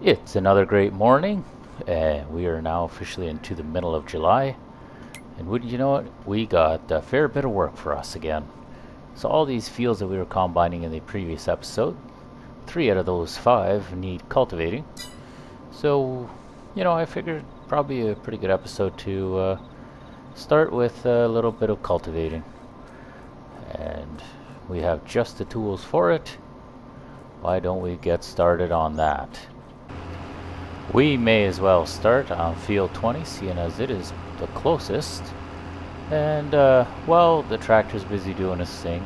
It's another great morning, and we are now officially into the middle of July. And wouldn't you know it, we got a fair bit of work for us again. So all these fields that we were combining in the previous episode, 3 out of those 5 need cultivating. So, I figured probably a pretty good episode to start with a little bit of cultivating. And we have just the tools for it. Why don't we get started on that? We may as well start on field 20, seeing as it is the closest. And while the tractor's busy doing his thing,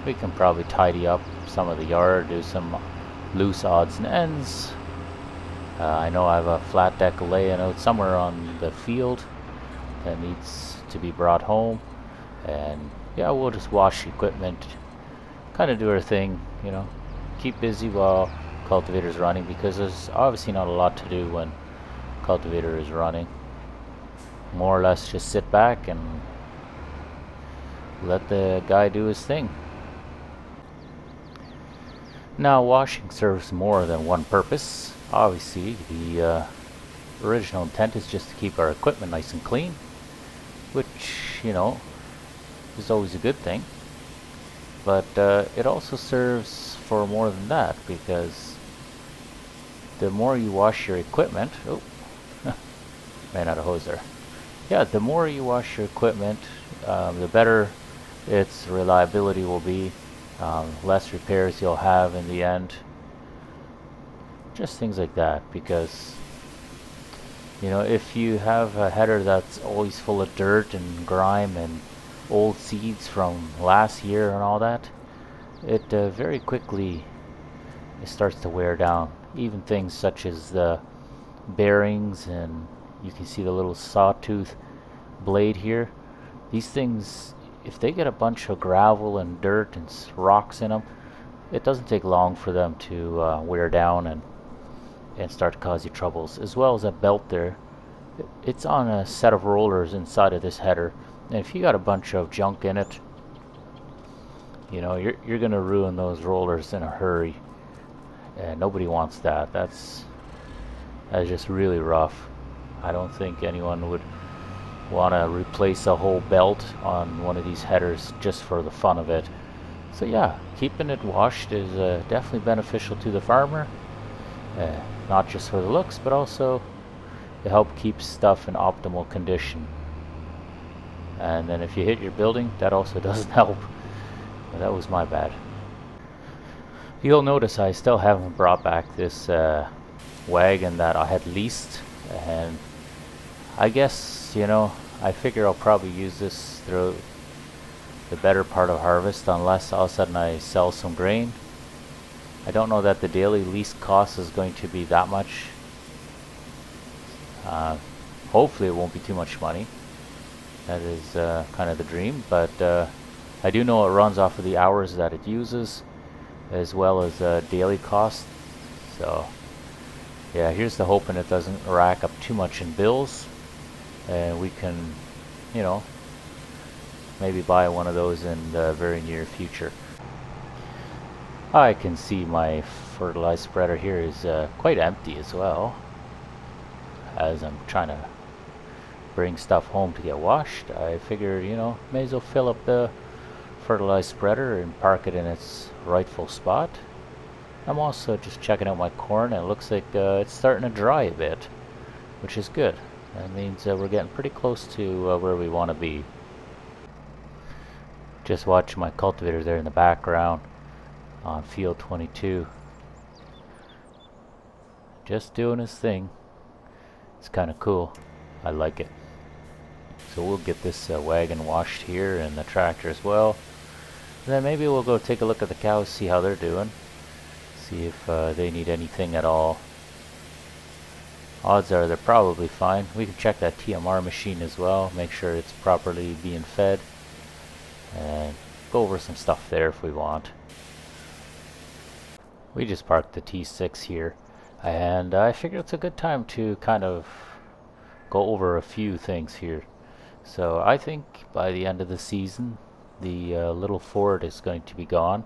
we can probably tidy up some of the yard, do some loose odds and ends. I know I have a flat deck laying out somewhere on the field that needs to be brought home. And yeah, we'll just wash the equipment, kind of do our thing, keep busy while cultivator's running, because there's obviously not a lot to do when cultivator is running. More or less just sit back and let the guy do his thing. Now, washing serves more than one purpose. Obviously, the original intent is just to keep our equipment nice and clean, which, is always a good thing. But it also serves for more than that, because the more you wash your equipment, ran out of hose there. Yeah, the more you wash your equipment, the better its reliability will be, less repairs you'll have in the end. Just things like that, because if you have a header that's always full of dirt and grime and old seeds from last year and all that, it very quickly it starts to wear down. Even things such as the bearings, and you can see the little sawtooth blade here. These things, if they get a bunch of gravel and dirt and rocks in them, it doesn't take long for them to wear down and start to cause you troubles. As well as that belt there, it's on a set of rollers inside of this header, and if you got a bunch of junk in it, you're gonna ruin those rollers in a hurry, and nobody wants that. That's just really rough. I don't think anyone would want to replace a whole belt on one of these headers just for the fun of it. So yeah, keeping it washed is definitely beneficial to the farmer, not just for the looks, but also to help keep stuff in optimal condition. And then if you hit your building, that also doesn't help. But that was my bad. You'll notice I still haven't brought back this wagon that I had leased, and I guess, I figure I'll probably use this through the better part of harvest, unless all of a sudden I sell some grain. I don't know that the daily lease cost is going to be that much. Hopefully it won't be too much money. That is kind of the dream, but I do know it runs off of the hours that it uses, as well as daily cost. So yeah, here's the hoping it doesn't rack up too much in bills, and we can, maybe buy one of those in the very near future. I can see my fertilizer spreader here is quite empty as well, as I'm trying to bring stuff home to get washed. I figured, may as well fill up the fertilizer spreader and park it in its rightful spot. I'm also just checking out my corn, and it looks like it's starting to dry a bit, which is good. That means we're getting pretty close to where we want to be. Just watching my cultivator there in the background on field 22. Just doing his thing. It's kind of cool. I like it. So we'll get this wagon washed here, and the tractor as well. And then maybe we'll go take a look at the cows, see how they're doing. See if they need anything at all. Odds are they're probably fine. We can check that TMR machine as well, make sure it's properly being fed, and go over some stuff there if we want. We just parked the T6 here, and I figured it's a good time to kind of go over a few things here. So I think by the end of the season, the little Ford is going to be gone.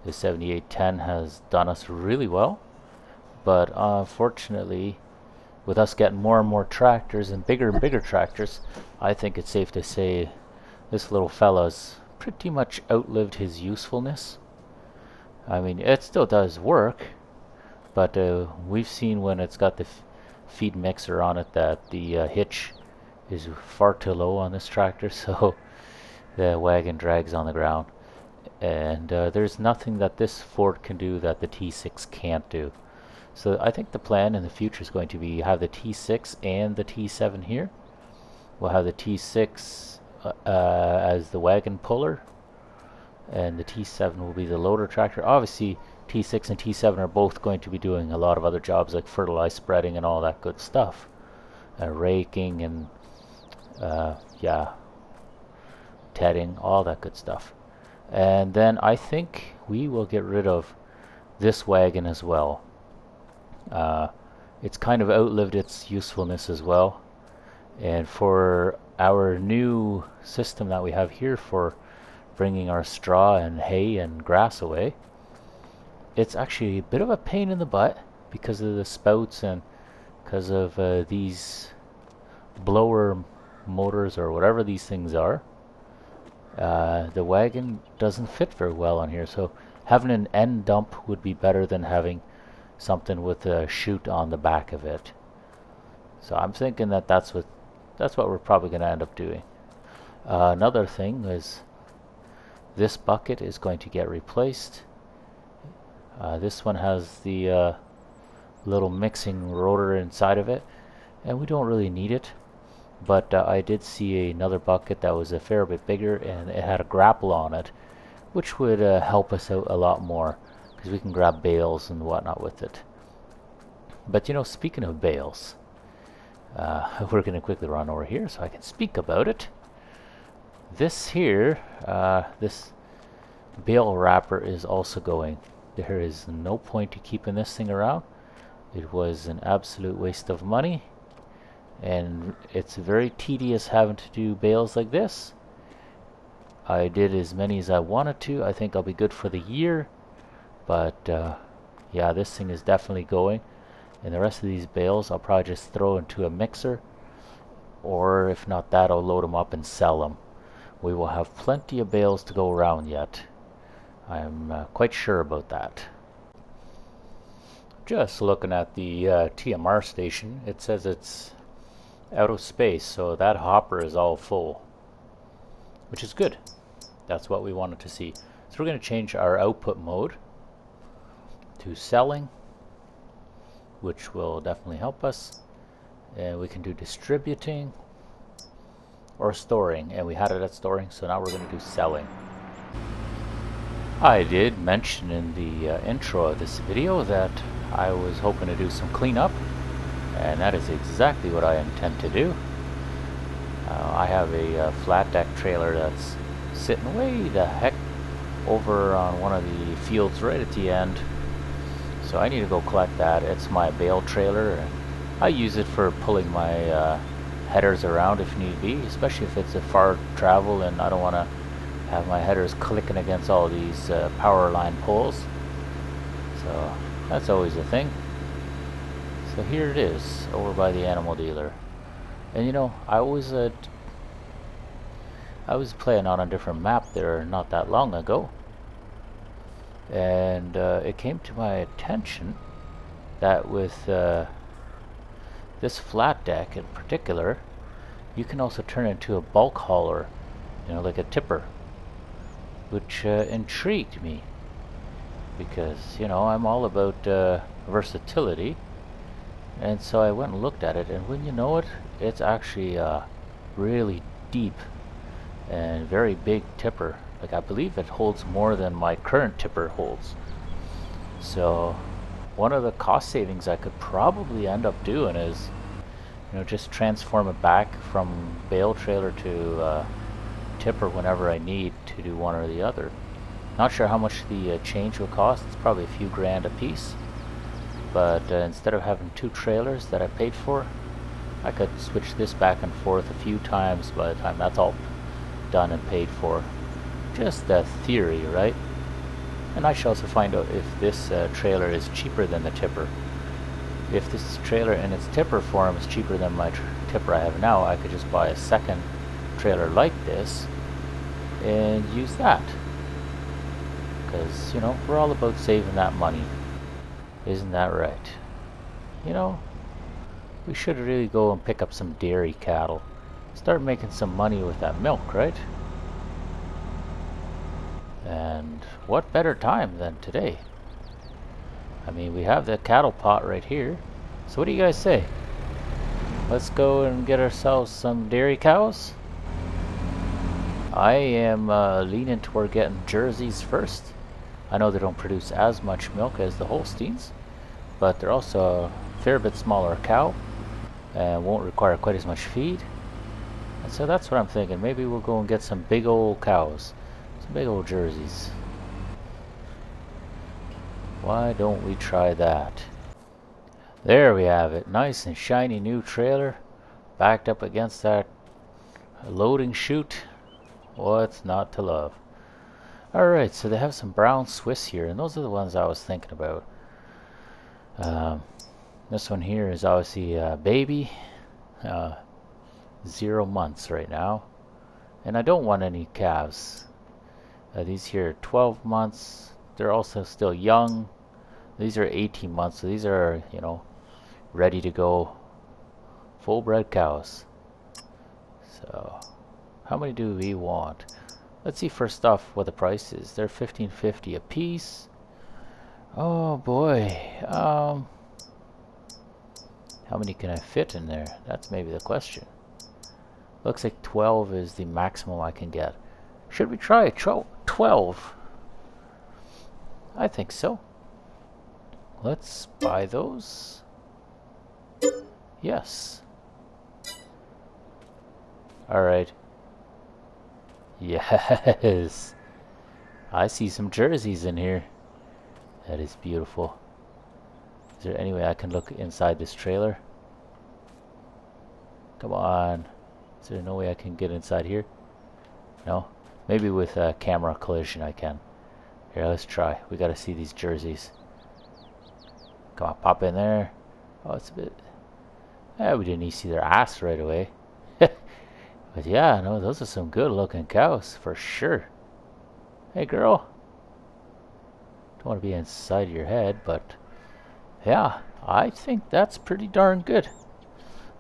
The 7810 has done us really well, But unfortunately, with us getting more and more tractors and bigger tractors, I think it's safe to say this little fella's pretty much outlived his usefulness. I mean, it still does work, but we've seen when it's got the feed mixer on it that the hitch is far too low on this tractor, so the wagon drags on the ground. And there's nothing that this Ford can do that the T6 can't do. So I think the plan in the future is going to be have the T6 and the T7 here. We'll have the T6 as the wagon puller, and the T7 will be the loader tractor. Obviously, T6 and T7 are both going to be doing a lot of other jobs like fertilizer spreading and all that good stuff. Raking and tedding, all that good stuff. And then I think we will get rid of this wagon as well. It's kind of outlived its usefulness as well. And for our new system that we have here for bringing our straw and hay and grass away, it's actually a bit of a pain in the butt because of the spouts and because of these blower motors or whatever these things are. The wagon doesn't fit very well on here, so having an end dump would be better than having something with a chute on the back of it. So I'm thinking that that's what we're probably going to end up doing. Another thing is this bucket is going to get replaced. This one has the little mixing rotor inside of it, and we don't really need it. But I did see another bucket that was a fair bit bigger, and it had a grapple on it, which would help us out a lot more because we can grab bales and whatnot with it. But you know, speaking of bales, we're going to quickly run over here so I can speak about it. This here, this bale wrapper is also going. There is no point to keeping this thing around. It was an absolute waste of money, and it's very tedious having to do bales like this. I did as many as I wanted to. I think I'll be good for the year, but yeah, this thing is definitely going. And the rest of these bales I'll probably just throw into a mixer, or if not that, I'll load them up and sell them. We will have plenty of bales to go around yet. I'm quite sure about that. Just looking at the TMR station, it says it's out of space, so that hopper is all full, which is good. That's what we wanted to see. So we're going to change our output mode to selling, which will definitely help us. And we can do distributing or storing, and we had it at storing, so now we're going to do selling. I did mention in the intro of this video that I was hoping to do some cleanup, and that is exactly what I intend to do. I have a flat deck trailer that's sitting way the heck over on one of the fields right at the end, so I need to go collect that. It's my bale trailer, and I use it for pulling my headers around if need be, especially if it's a far travel and I don't want to have my headers clicking against all these power line poles. So that's always a thing. So here it is over by the animal dealer, and you know, I was playing on a different map there not that long ago, and it came to my attention that with this flat deck in particular, you can also turn it into a bulk hauler, you know, like a tipper, which intrigued me because, you know, I'm all about versatility. And so I went and looked at it, and when you know it, it's actually a really deep and very big tipper. Like, I believe it holds more than my current tipper holds. So one of the cost savings I could probably end up doing is, you know, just transform it back from bale trailer to tipper whenever I need to do one or the other. Not sure how much the change will cost. It's probably a few grand a piece. But instead of having two trailers that I paid for, I could switch this back and forth a few times by the time that's all done and paid for. Just a theory, right? And I should also find out if this trailer is cheaper than the tipper. if this trailer in its tipper form is cheaper than my tipper I have now, I could just buy a second trailer like this and use that. Because, you know, we're all about saving that money. Isn't that right? You know, we should really go and pick up some dairy cattle. Start making some money with that milk, right? And what better time than today? I mean, we have the cattle pot right here. So what do you guys say? Let's go and get ourselves some dairy cows. I am leaning toward getting Jerseys first. I know they don't produce as much milk as the Holsteins, but they're also a fair bit smaller cow and won't require quite as much feed. And so that's what I'm thinking. Maybe we'll go and get some big old cows, some big old Jerseys. Why don't we try that? There we have it. Nice and shiny new trailer backed up against that loading chute. What's not to love? Alright, so they have some brown Swiss here, and those are the ones I was thinking about. This one here is obviously a baby, 0 months right now, and I don't want any calves. These here are 12 months. They're also still young. These are 18 months, so these are, you know, ready to go, full bred cows. So how many do we want? Let's see first off what the price is. They're $15.50 a piece. Oh boy. How many can I fit in there? That's maybe the question. Looks like 12 is the maximum I can get. Should we try 12? I think so. Let's buy those. Yes. Alright. Yes. I see some Jerseys in here. That is beautiful. Is there any way I can look inside this trailer? Come on. Is there no way I can get inside here? No? Maybe with a camera collision I can. Here, let's try. We gotta see these Jerseys. Come on, pop in there. Oh, it's a bit... we didn't even see their ass right away. But yeah, no, those are some good looking cows, for sure. Hey girl. Don't want to be inside your head, but... yeah, I think that's pretty darn good.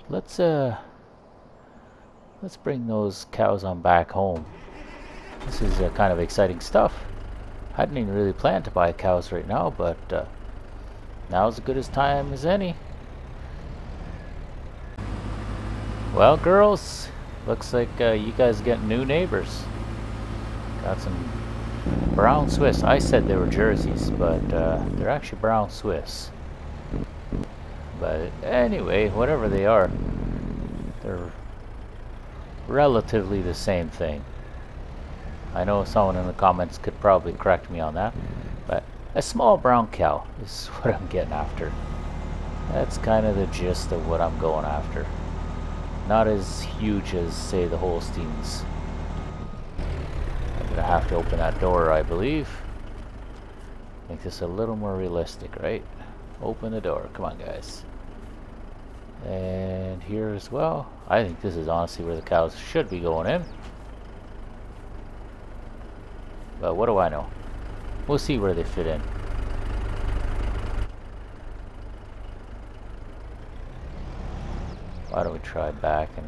Let's bring those cows on back home. This is kind of exciting stuff. I hadn't even really planned to buy cows right now, but now's as good as time as any. Well, girls, looks like you guys get new neighbors. Got some brown Swiss. I said they were Jerseys, but they're actually brown Swiss. But anyway, whatever they are, they're relatively the same thing. I know someone in the comments could probably correct me on that, but a small brown cow is what I'm getting after. That's kind of the gist of what I'm going after. Not as huge as, say, the Holsteins. I'm gonna have to open that door, I believe. Make this a little more realistic, right? Open the door. Come on, guys. And here as well. I think this is honestly where the cows should be going in. But what do I know? We'll see where they fit in. Why don't we try back and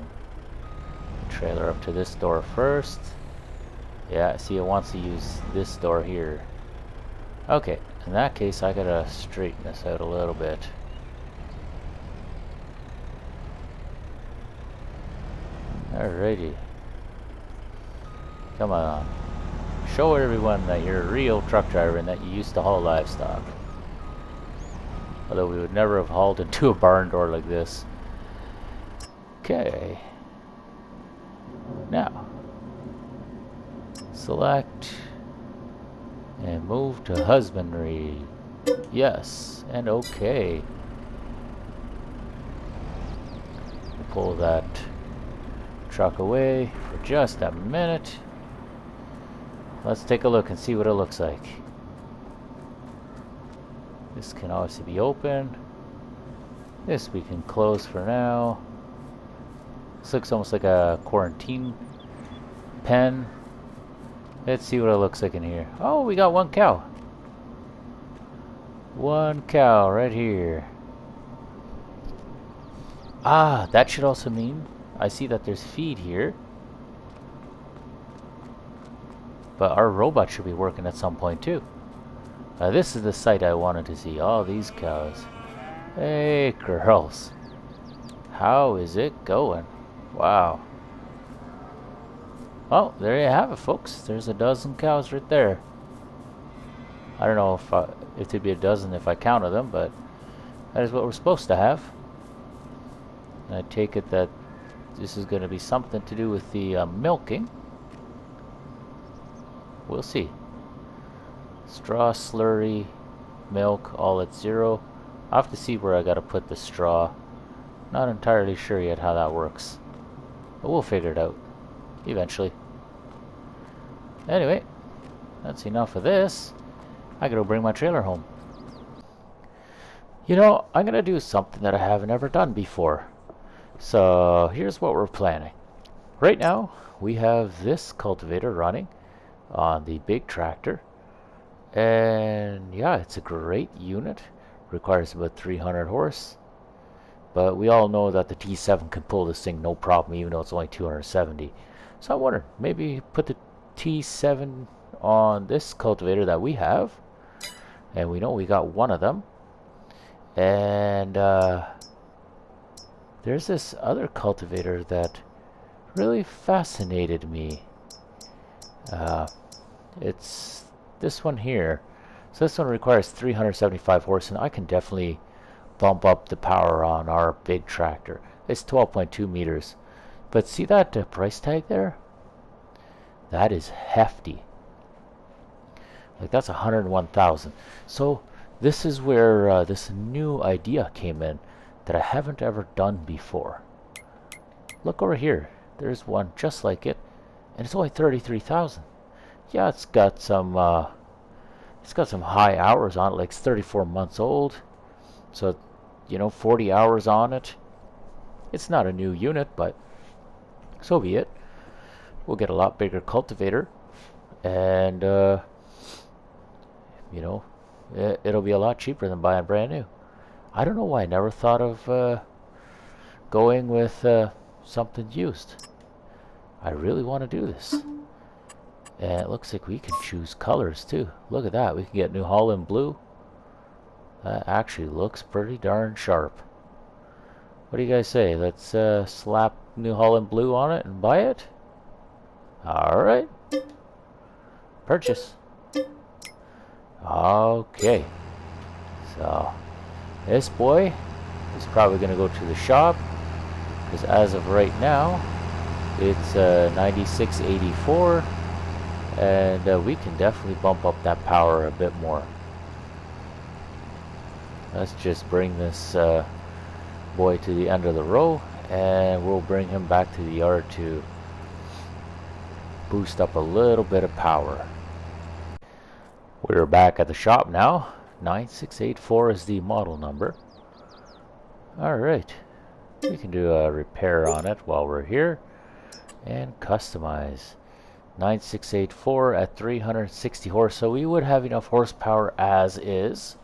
trailer up to this door first? Yeah, see, it wants to use this door here. Okay, in that case, I gotta straighten this out a little bit. Alrighty. Come on. Show everyone that you're a real truck driver and that you used to haul livestock. Although we would never have hauled into a barn door like this. Okay. Now, select and move to husbandry. Yes, and okay. Pull that truck away for just a minute. Let's take a look and see what it looks like. This can obviously be open. This we can close for now. This looks almost like a quarantine pen. Let's see what it looks like in here. Oh, we got one cow. One cow right here. Ah, that should also mean I see that there's feed here. But our robot should be working at some point too. This is the site I wanted to see. All these cows. Hey, girls. How is it going? Wow. Oh, there you have it, folks. There's a dozen cows right there. I don't know if it'd be a dozen if I counted them, but that is what we're supposed to have. And I take it that this is going to be something to do with the milking. We'll see. Straw, slurry, milk, all at 0. I'll have to see where I got to put the straw. Not entirely sure yet how that works. But we'll figure it out. Eventually. Anyway, that's enough of this. I gotta bring my trailer home. You know, I'm gonna do something that I haven't ever done before. So here's what we're planning. Right now, we have this cultivator running on the big tractor. And yeah, it's a great unit. Requires about 300 horse. But we all know that the T7 can pull this thing no problem, even though it's only 270. So I wonder, maybe put the T7 on this cultivator that we have. And we know we got one of them. And there's this other cultivator that really fascinated me. It's this one here. So this one requires 375 horse, and I can definitely bump up the power on our big tractor. It's 12.2 meters. But see that price tag there? That is hefty. Like that's 101,000. So this is where this new idea came in that I haven't ever done before. Look over here. There's one just like it, and it's only 33,000. Yeah, it's got some high hours on it, like it's 34 months old. So, you know, 40 hours on it. It's not a new unit, but so be it. We'll get a lot bigger cultivator, and you know, it'll be a lot cheaper than buying brand new. I don't know why I never thought of going with something used. I really want to do this. And it looks like we can choose colors too. Look at that. We can get New Holland blue. That actually looks pretty darn sharp. What do you guys say? Let's slap New Holland blue on it and buy it. Alright. Purchase. Okay. So, this boy is probably going to go to the shop, because as of right now, it's 9684, and we can definitely bump up that power a bit more. Let's just bring this boy to the end of the row, and we'll bring him back to the yard to boost up a little bit of power. We're back at the shop now. 9684 is the model number. Alright, we can do a repair on it while we're here and customize. 9684 at 360 horse, so we would have enough horsepower as is,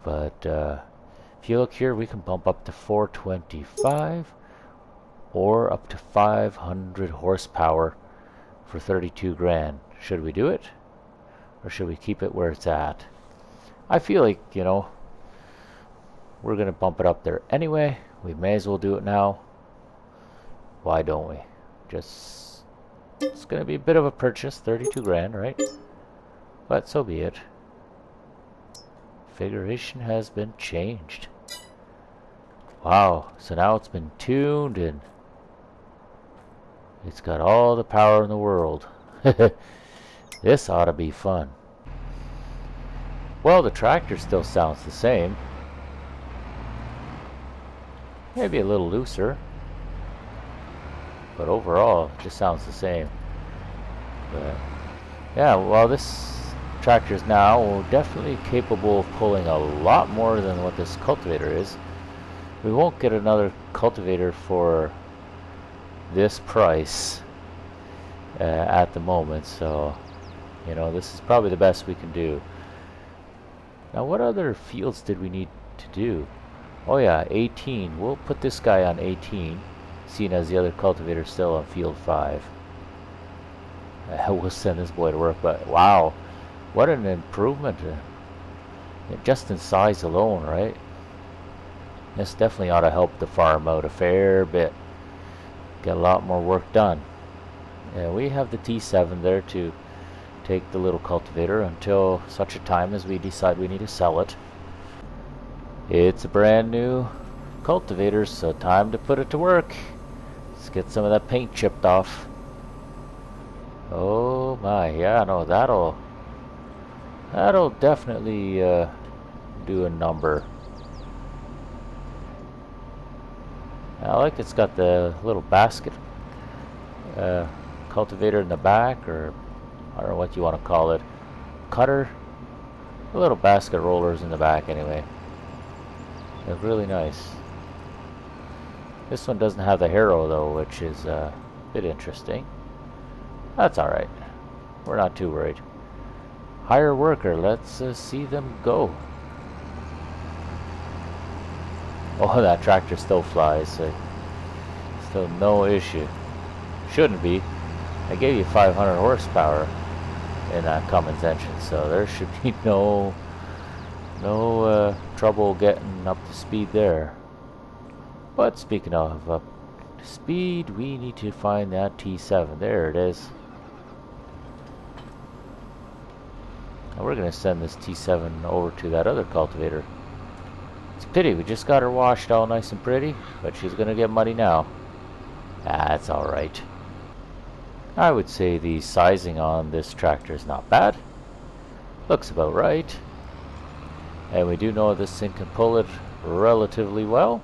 but if you look here, we can bump up to 425 or up to 500 horsepower for 32 grand. Should we do it, or should we keep it where it's at? I feel like, you know, we're gonna bump it up there anyway. We may as well do it now. Why don't we? Just, it's gonna be a bit of a purchase, 32 grand, right? But so be it. Configuration has been changed. Wow, so now it's been tuned and it's got all the power in the world. This ought to be fun. Well, the tractor still sounds the same. Maybe a little looser, but overall it just sounds the same. But yeah, well, this tractor is now definitely capable of pulling a lot more than what this cultivator is. We won't get another cultivator for this price at the moment, so you know, this is probably the best we can do. Now, what other fields did we need to do? Oh yeah, 18. We'll put this guy on 18, seeing as the other cultivator is still on field 5. We'll send this boy to work, but wow, what an improvement, just in size alone, right? This definitely ought to help the farm out a fair bit. Get a lot more work done. Yeah, we have the T7 there to take the little cultivator until such a time as we decide we need to sell it. It's a brand new cultivator, so time to put it to work. Let's get some of that paint chipped off. Oh my, yeah, no, that'll definitely do a number. I like it's got the little basket cultivator in the back, or I don't know what you want to call it, cutter, the little basket rollers in the back anyway. They're really nice. This one doesn't have the harrow though, which is a bit interesting. That's alright. We're not too worried. Hire worker, let's see them go. Oh, that tractor still flies, so still no issue. Shouldn't be. I gave you 500 horsepower in that Cummins engine, so there should be no trouble getting up to speed there. But speaking of up to speed, we need to find that T7. There it is. And we're going to send this T7 over to that other cultivator. It's a pity, we just got her washed all nice and pretty, but she's going to get muddy now. That's alright. I would say the sizing on this tractor is not bad. Looks about right. And we do know this thing can pull it relatively well.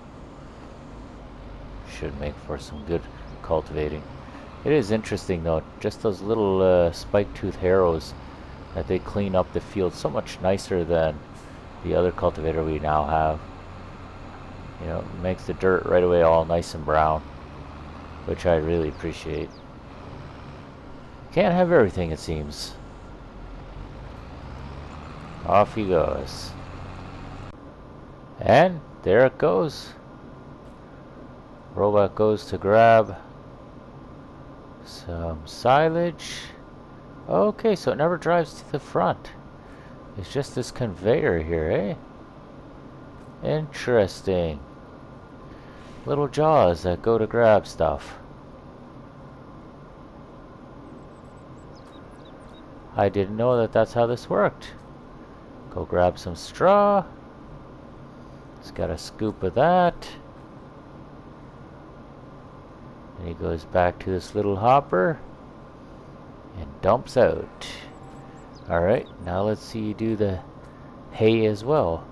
Should make for some good cultivating. It is interesting though, just those little spike tooth harrows, that they clean up the field so much nicer than the other cultivator we now have. You know, it makes the dirt right away all nice and brown, which I really appreciate. Can't have everything, it seems. Off he goes. And there it goes. Robot goes to grab some silage. Okay, so it never drives to the front. It's just this conveyor here, eh? Interesting. Little jaws that go to grab stuff. I didn't know that that's how this worked. Go grab some straw. It's got a scoop of that. And he goes back to this little hopper and dumps out. Alright, now let's see you do the hay as well.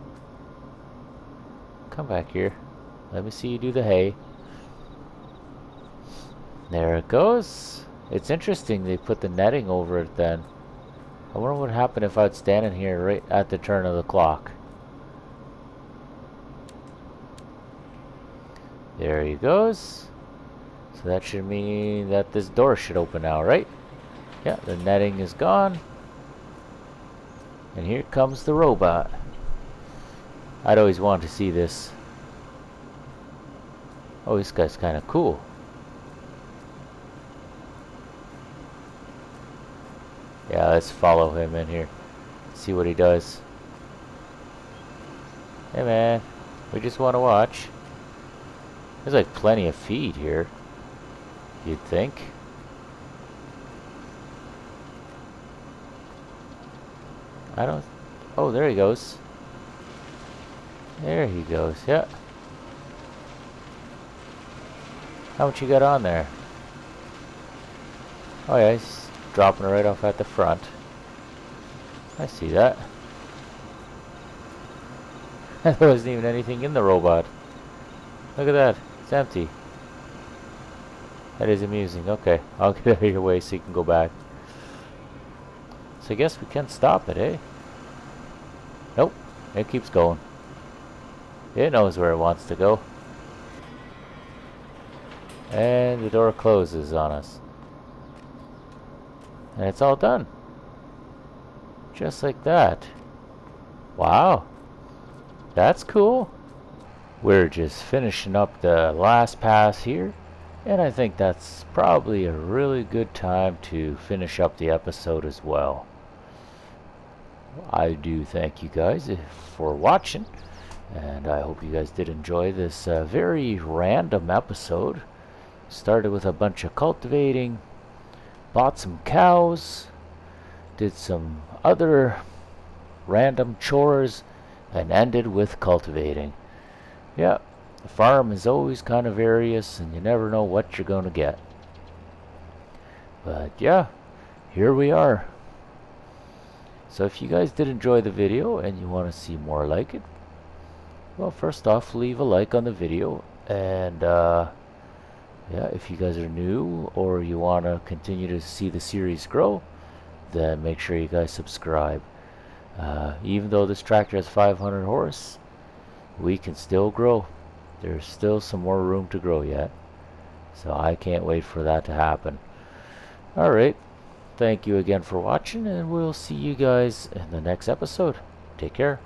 Come back here. Let me see you do the hay. There it goes. It's interesting they put the netting over it then. I wonder what would happen if I'd stand in here right at the turn of the clock. There he goes. So that should mean that this door should open now, right? Yeah, the netting is gone. And here comes the robot. I'd always wanted to see this. Oh, this guy's kind of cool. Yeah, let's follow him in here. See what he does. Hey man, we just want to watch. There's like plenty of feed here, you'd think. I don't... Oh, there he goes. There he goes, yeah. How much you got on there? Oh yeah, he's dropping it right off at the front. I see that. There wasn't even anything in the robot. Look at that, it's empty. That is amusing. Okay, I'll get out of your way so you can go back. So I guess we can't stop it, eh? Nope, it keeps going. It knows where it wants to go. And the door closes on us. And it's all done. Just like that. Wow. That's cool. We're just finishing up the last pass here. And I think that's probably a really good time to finish up the episode as well. I do thank you guys for watching. And I hope you guys did enjoy this very random episode. Started with a bunch of cultivating, bought some cows, did some other random chores, and ended with cultivating. Yeah, the farm is always kind of various and you never know what you're going to get. But yeah, here we are. So if you guys did enjoy the video and you want to see more like it, well, first off, leave a like on the video. And yeah, if you guys are new or you want to continue to see the series grow, then make sure you guys subscribe. Even though this tractor has 500 horse, we can still grow. There's still some more room to grow yet. So I can't wait for that to happen. Alright, thank you again for watching, and we'll see you guys in the next episode. Take care.